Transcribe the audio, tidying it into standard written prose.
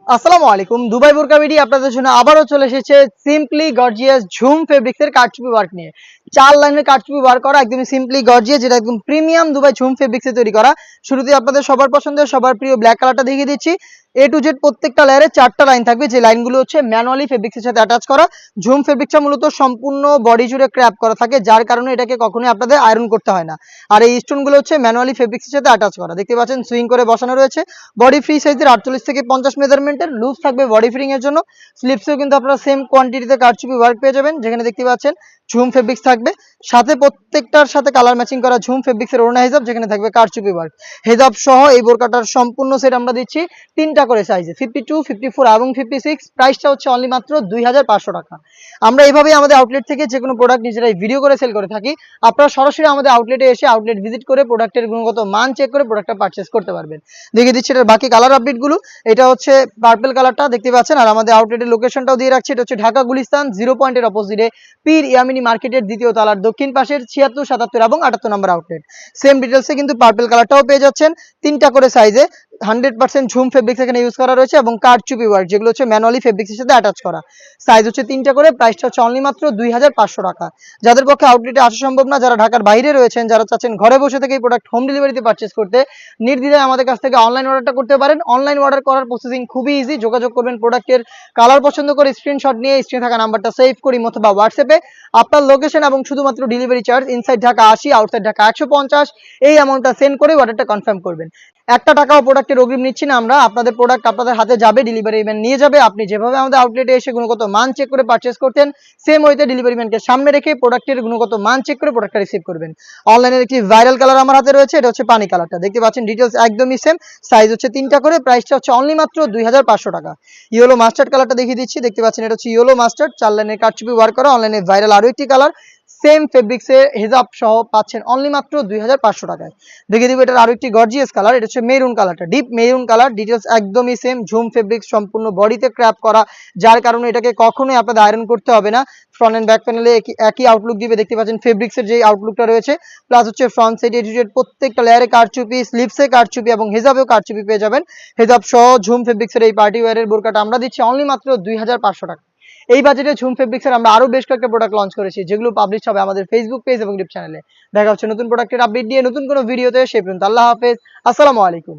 আসসালামু আলাইকুম। দুবাই বোরকা বিডি আপনাদের জন্য আবারও চলে এসেছে সিম্পলি গর্জিয়াস ঝুম ফেব্রিক্সের কারচুপি ওয়ার্ক নিয়ে। 4 লাইনের কারচুপি ওয়ার্ক করা একদমই সিম্পলি গর্জিয়াস, যেটা একদম প্রিমিয়াম দুবাই ঝুম ফেব্রিক্সে তৈরি করা। শুরুতে আপনাদের সবার পছন্দের সবার প্রিয় ব্ল্যাক কালারটা দেখিয়ে দিচ্ছি। এ টু জেড প্রত্যেকটা লেয়ারে 4টা লাইন থাকবে, যে লাইনগুলো হচ্ছে ম্যানুয়ালি ফেব্রিক্সের সাথে অ্যাটাচ করা। ঝুম ফেব্রিক্সটা মূলত সম্পূর্ণ বডি জুড়ে ক্র্যাপ করা থাকে, যার কারণে এটাকে কখনোই আপনাদের আয়রন করতে হয় না। আর এই স্টোনগুলো হচ্ছে ম্যানুয়ালি ফেব্রিক্সের সাথে অ্যাটাচ করা। দেখতে পাচ্ছেন সুইং করে বসানো রয়েছে। বডি ফ্রি সাইজের 48 থেকে 50 মেজারমেন্টের লুজ থাকবে বডি ফিটিং এর জন্য। স্লিপসেও কিন্তু আপনারা সেম কোয়ান্টিটিতে কারচুপি ওয়ার্ক পেয়ে যাবেন, যেখানে দেখতে পাচ্ছেন ঝুম ফেব্রিক্স থাকবে। সাথে প্রত্যেকটার সাথে কালার ম্যাচিং করা ঝুম ফেব্রিক্সের ওড়না হিজাব, যেখানে থাকবে কারচুপি ওয়ার্ক। হিজাব সহ এই বোরকাটার সম্পূর্ণ সেট আমরা দিচ্ছি 3টা করে সাইজে, 52, 54 এবং 56। প্রাইসটা হচ্ছে অনলি মাত্র 2500 টাকা। আমরা এইভাবেই আমাদের আউটলেট থেকে যে কোনো প্রোডাক্ট নিজেরাই ভিডিও করে সেল করে থাকি। আপনারা সরাসরি আমাদের আউটলেটে এসে আউটলেট ভিজিট করে প্রোডাক্টের গুণগত মান চেক করে প্রোডাক্টটা পারচেজ করতে পারবেন। দেখিয়ে দিচ্ছি এটার বাকি কালার আপডেটগুলো। এটা হচ্ছে পার্পল কালারটা দেখতে পাচ্ছেন, আর আমাদের আউটলেটের লোকেশনটাও দিয়ে রাখছি। এটা হচ্ছে ঢাকা গুলিস্তান 0 পয়েন্টের অপোজিটে পীর ইয়ামিনী মার্কেটের দ্বিতীয় তলার দক্ষিণ পাশের 76, 77 এবং 78 নম্বর আউটলেট। সেম ডিটেলসে কিন্তু পার্পল কালারটাও পেয়ে যাচ্ছেন 3টা করে সাইজে। 100% ঝুম ফেব্রিক্স এখানে ইউজ করা রয়েছে এবং কারচুপি ওয়ার্ক, যেগুলো হচ্ছে ম্যানুয়ালি ফেব্রিক্সের সাথে অ্যাটাচ করা। সাইজ হচ্ছে 3টা করে, প্রাইসটা হচ্ছে অনলি মাত্র 2500 টাকা। যাদের পক্ষে আউটলেটে আসা সম্ভব না, যারা ঢাকার বাইরে রয়েছেন, যারা চাচ্ছেন ঘরে বসে থেকে এই প্রোডাক্ট হোম ডেলিভারিতে পারচেজ করতে, নির্দ্বিধায় আমাদের কাছ থেকে অনলাইন অর্ডারটা করতে পারেন। অনলাইন অর্ডার করার প্রসেসিং খুবই ইজি। যোগাযোগ করবেন প্রোডাক্টের কালার পছন্দ করে স্ক্রিনশট নিয়ে স্ক্রিনে থাকা নাম্বারটা সেভ করি অথবা হোয়াটসঅ্যাপে আপনার লোকেশন এবং শুধুমাত্র delivery charge inside Dhaka 80, outside Dhaka 150 এই অ্যামাউন্টটা সেন্ড করে অর্ডারটা কনফার্ম করবেন। একটা টাকাও প্রোডাক্টের অগ্রিম নিচ্ছি না আমরা। আপনাদের প্রোডাক্ট আপনাদের হাতে যাবে, ডেলিভারি ম্যান নিয়ে যাবে। আপনি যেভাবে আমাদের আউটলেটে এসে গুণগত মান চেক করে পারচেজ করতেন, সেম ওয়েতে ডেলিভারি ম্যানকে সামনে রেখে প্রোডাক্টের গুণগত মান চেক করে প্রোডাক্টটা রিসিভ করবেন। অনলাইনের একটি ভাইরাল কালার আমার হাতে রয়েছে, এটা হচ্ছে পানি কালারটা। দেখতে পাচ্ছেন ডিটেলস একদমই সেম। সাইজ হচ্ছে 3টা করে, প্রাইসটা হচ্ছে অনলি মাত্র 2500 টাকা। ইয়েলো মাস্টার্ড কালারটা দেখিয়ে দিচ্ছি। দেখতে পাচ্ছেন এটা হচ্ছে ইয়েলো মাস্টার্ড, 4 লাইনের কারচুপি ওয়ার্ক করা। অনলাইনে ভাইরাল আরো একটি কালার সেম ফেব্রিক্সে হিজাব সহ পাচ্ছেন অনলি মাত্র 2500 টাকায়। দেখিয়ে দিব এটার আরো একটি গর্জিয়াস কালার, এটা হচ্ছে মেরুন কালারটা, ডিপ মেরুন কালার। ডিটেলস একদমই সেম। ঝুম ফেব্রিক্স সম্পূর্ণ বডিতে ক্র্যাপ করা, যার কারণে এটাকে কখনোই আপনাদের আয়রন করতে হবে না। ফ্রন্ট এন্ড ব্যাক প্যানেলে একই আউটলুক দিবে। দেখতে পাচ্ছেন ফেব্রিক্সের যে আউটলুকটা রয়েছে, প্লাস হচ্ছে ফ্রন্ট সাইডে প্রত্যেকটা লেয়ারে কারচুপি, স্লিপসে কারচুপি এবং হিজাবেও কারচুপি পেয়ে যাবেন। হিজাব সহ ঝুম ফেব্রিক্সের এই পার্টি ওয়্যারের বোরকাটা আমরা দিচ্ছি অনলি মাত্র 2500 টাকা। এই বাজেটে ঝুম ফেব্রিক্সের আমরা আরো বেশ কয়েকটা প্রোডাক্ট লঞ্চ করেছি, যেগুলো পাবলিশ হবে আমাদের ফেসবুক পেজ এবং ইউটিউব চ্যানেলে। দেখা হচ্ছে নতুন প্রোডাক্টের আপডেট নিয়ে নতুন কোনো ভিডিওতে। সে পর্যন্ত আল্লাহ হাফেজ, আসসালামু আলাইকুম।